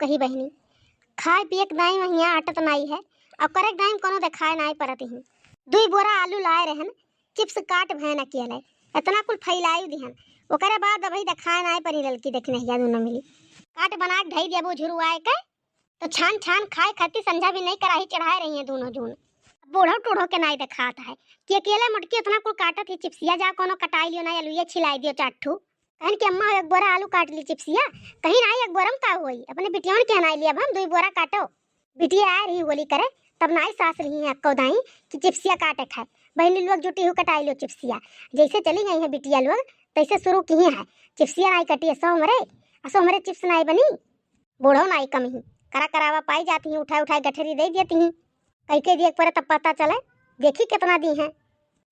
कही बहनी खाए पिए के नाई वहिया आटत नाई है और करे टाइम कोनो देखाए नाई परत ही। दुई बोरा आलू लाए रहन, चिप्स काट भैन अकेले इतना कुल फैलाई दिहन, ओकरे बाद अभी देखाए नाई परी ललकी देखने हिया दोनों मिली काट बना के धई देबो झुरुआए के तो छान छान खाए खाती संझा भी नहीं कराही चढ़ाए रही है दोनों जून। बूढ़ो टूढ़ो के नाई देखाता है कि अकेले मुटकी इतना कुल काटत ही चिप्सिया जा कोनो कटाई लियो ना आलूए छिलाई दियो चाटू कहन कि अम्मा एक बोरा आलू काट ली चिप्सिया कहीं नाई एक बोरम का होई अपने बिटिया के नाई लिया हम दुई बोरा काटो। बिटिया आ रही बोली करे तब नाई सास रही है अक्को दाई कि चिप्सिया काटे खाए बहनी लोग जुटी हो कटाई लो चिप्सिया जैसे चली गई है बिटिया लोग तैसे शुरू की है चिप्सिया नाई कटी सो मरे चिप्स नाई बनी बूढ़ो नाई कम ही करा करावा पाई जाती है उठाए उठाए गठरी दे देती हैं कई के दिए पर तब पता चले देखी कितना दी हैं।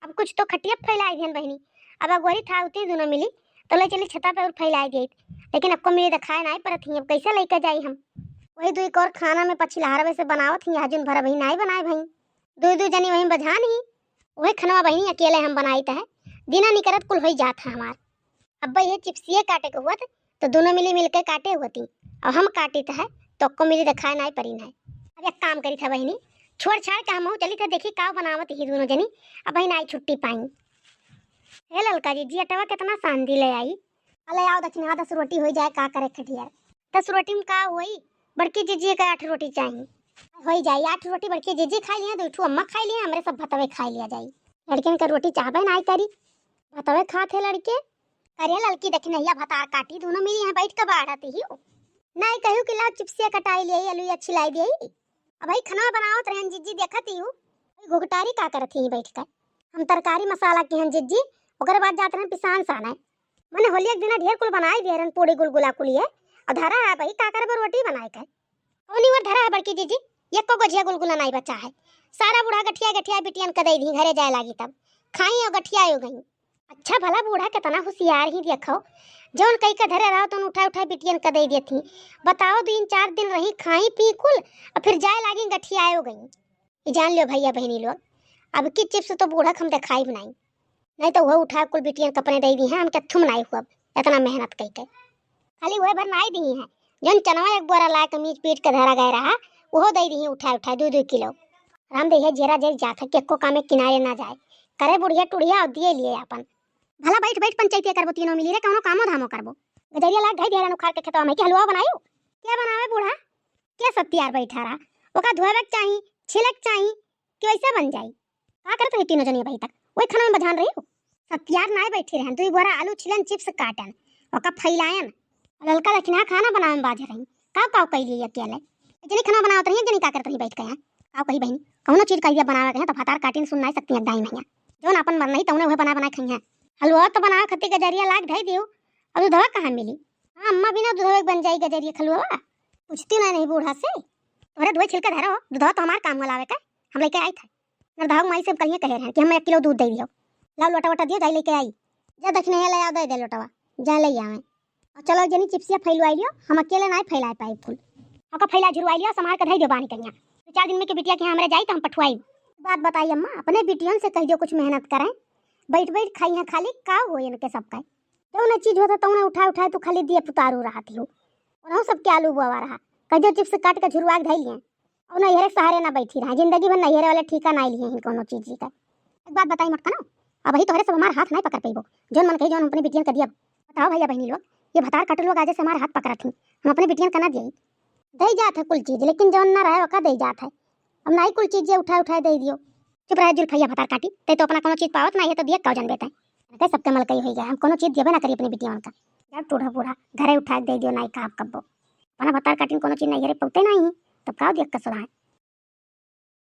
अब कुछ तो खटिया फैलाई दी बहनी अब अगोरी था उतनी दोनों मिली तो ले चली छता पे और फैलाई गई लेकिन अब को मिली दिखाए नहीं पर थी अब कैसे लेकर जाई हम वही दुई और खाना में पछिलहार वैसे बनावत ही हजुन भरा बही नहीं बनाए भाई दुई जनी वही बझान ही वही खनवा बहनी अकेले हम बनाई है दिना निकरत कुल हो जात है हमार। अब ये चिप्सिए काटे के हुआ तो दोनों मिली मिलकर काटे होती और हम काटी है तो को मिली दिखाए नहीं परी नहीं। अब एक काम करी था बहनी छोड़ छाड़ के हम चली था देखी का बनावत ही दोनों जनी अब बहन आई छुट्टी पाई। हे ललका जी अटवा कितना शांति ले आई अले आओ दक्षिणा 10 रोटी हो जाए का करे खटियार 10 रोटी में का होई बड़की जीजी का 8 रोटी चाहिए हो जाए 8 रोटी बड़की जीजी खाई लिया 2 अम्मा खाई लिया हमरे सब भतवे खा लिया जाई लड़किन का रोटी चाहबे नहीं करी भतवे खाते लड़के करे लड़की दक्षिणैया भतार काटी दोनों मिली यहाँ बैठ के बाढ़ती ही नहीं कहूँ कि ला चिप्सिया कटाई ले आलू अच्छी लाई दी अब भाई खाना बनावत रहन जीजी देखती हूँ घुघटारी का करती ही बैठ कर हम तरकारी मसाला की हन जीजी ओकर बाद जाते रहन पिसान साना मैंने होली एक दिन ढेर कुल बनाई दे रहन पूड़ी गुलगुला कुलिए और धरा है भाई का कर रोटी बनाए कर कौनी वर धरा है बड़की जीजी ये को गठिया गुलगुला नहीं बचा है सारा बूढ़ा गठिया गठिया बिटियन के दे दी घरे जाए लागी तब खाई और गठिया हो गई। अच्छा भला बूढ़ा कितना होशियार ही देखो जौन कई का धरे रहा तो उठा उठा बिटियन का दे देती बताओ 3-4 दिन रही खाई पी कुल और फिर जाए लागी गठिया हो गई। जान लो भैया बहनी लोग अब की चिप्स तो बूढ़ा हम दिखाई बनाई नहीं तो वह उठा कुल बिटियन कपड़े दे दी हैं हम थुम नहीं हुआ इतना मेहनत कई के खाली वह भर नहीं दी है जौन चनवा एक बोरा ला के मीच पीट के धरा गए रहा वो दे दी उठा उठा 2-2 किलो राम दे जेरा जेर जाता के काम किनारे ना जाए करे बुढ़िया टुढ़िया और दिए लिए अपन भला बैठ बैठ पंचायती करबो तीनों मिली रे कोनो कामो धामो करबो गजरिया लाग ढाई ढेरा उखाड़ के खेतवा में के हलवा बनायो क्या बनावे बूढ़ा क्या सत्यार बैठा रहा ओका धोवे के चाही छिलक चाही कि वैसा बन जाई का करत है तीनों जनी भाई तक ओई खाना में बजान रही हो सत्यार नाय बैठी रहन 2 बोरा आलू छिलन चिप्स काटन ओका फैलायन ललका लखना खाना बनावे में बाज रही का कैली अकेले जनी खाना बनावत रही जनी का करत रही बैठ के का कही बहनी कौनो चीज कहिया बनावे के तो फतार काटिन सुन नहीं सकती है दाई मैया जोन अपन मन नहीं तौने वह बना खई है हलवा तो बना खती गजरिया लाग ढाई दियो अब दूधवा कहाँ मिली। हाँ अम्मा बिना दूधवा बन जाई गजरिया खलुआ पूछती नहीं बूढ़ा से तोरे धोए छिलका धरो दूधवा तो हमार काम लावे का हम लेके आई था नरधाव माई से कहिए कहे रहे कि हम 1 किलो दूध दे दियो लाओ लोटा वटा दियो जाई लेके आई जा दक्षिण ले आओ दे लोटावा जा ले आवे और चलो जनी चिप्सिया फैलवाई लियो हम अकेले नहीं फैलाए पाई फूल ओका फैला झुरवाई लियो समार के धई दियो बानी कन्या 4 दिन में के बिटिया के हमरे जाई तो हम पठवाई बात बताई अम्मा अपने बिटियन से कह दियो कुछ मेहनत करें बैठ बैठ खाई है खाली का हो इनके सबका तो ना चीज होता तो उठा उठाए तो खाली दिए पुतारू रहा थी उन्होंने सब क्या आलू बुआ रहा कजो चिप्स काट के झुरवा धई लिए और नहरे सहारे ना बैठी रहा जिंदगी भर नहरे वाले ठीका नहीं लिए हैं कोनो चीज का। एक बात बताई मत कनो अब वही तोहरे सब हमार हाथ नहीं पकड़ पेबो जोन मन कही जोन अपनी बिटियन कर दिया बताओ भैया बहनी लोग ये भतार कट लोग आज से हमारे हाथ पकड़ा थी हम अपने बिटियन का ना दिए दे जात है कुल चीज लेकिन जोन ना रहे वका दे जात है अब नहीं कुल चीज उठा उठाए दे दियो चुप रह जुल्फैया भतार काटी ते तो अपना कोनो चीज पावत नहीं है तो दिए का जन बेटा है सबके मल कही हो गया हम कोनो चीज देबे ना करी अपनी बिटियन का जब टूढ़ा बूढ़ा घरे उठा दे दियो नहीं का कब्बो अपना भतार काटी कोनो चीज नहीं रे पौते नहीं तब का दिए का सुना है।